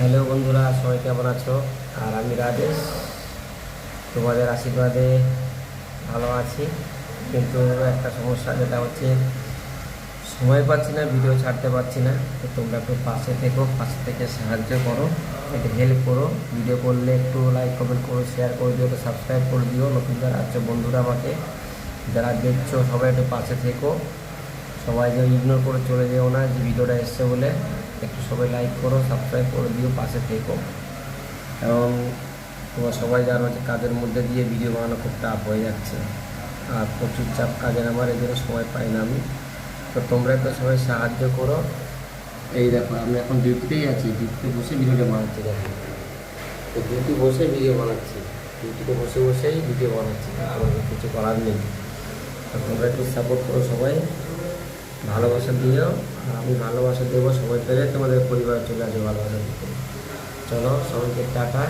Hello বন্ধুরা, সবাই কেমন আছো? আর আমি রাজেশ, তোমাদের আশীর্বাদে ভালো আছি। কিন্তু একটা সমস্যা, যেটা হচ্ছে সময় পাচ্ছি না, ভিডিও ছাড়তে পারছি না। তো তোমরা একটু পাশে থেকো, পাশে থেকে সাহায্য করো, একটু হেল্প করো। ভিডিও করলে একটু লাইক কমেন্ট করো, শেয়ার করে দিও, একটু সাবস্ক্রাইব করে দিও। নতুন যারা আছো বন্ধুরা, আমাকে যারা দেখছো সবাই একটু পাশে থেকো। সবাই যে ইগনোর করে চলে যেও না যে ভিডিওটা এসছে বলে। একটু সবাই লাইক করো, সাবস্ক্রাইব করে দিও, পাশে থেকো। এবং তোমরা সবাই জানো যে কাজের মধ্যে দিয়ে ভিডিও বানানো খুব টাফ হয়ে যাচ্ছে, আর প্রচুর চাপ কাজের, আমার এই জন্য সময় পাই না আমি। তো তোমরা একটু সবাই সাহায্য করো। এই দেখো, আমি এখন ডিউটিতেই আছি, ডিউটিতে বসে ভিডিওটা বানাচ্ছি। দেখো, তো ডিউটি বসে ভিডিও বানাচ্ছি, ডিউটিতে বসে বসেই ভিডিও বানাচ্ছি, আমার কিছু করার নেই। তো তোমরা একটু সাপোর্ট করো, সবাই ভালোবাসা দিও। আর আমি ভালোবাসা দেবো, সময় পেলে তোমাদের পরিবারে চলে আসবে ভালোবাসা দিতে। চলো, সবাইকে টাটা।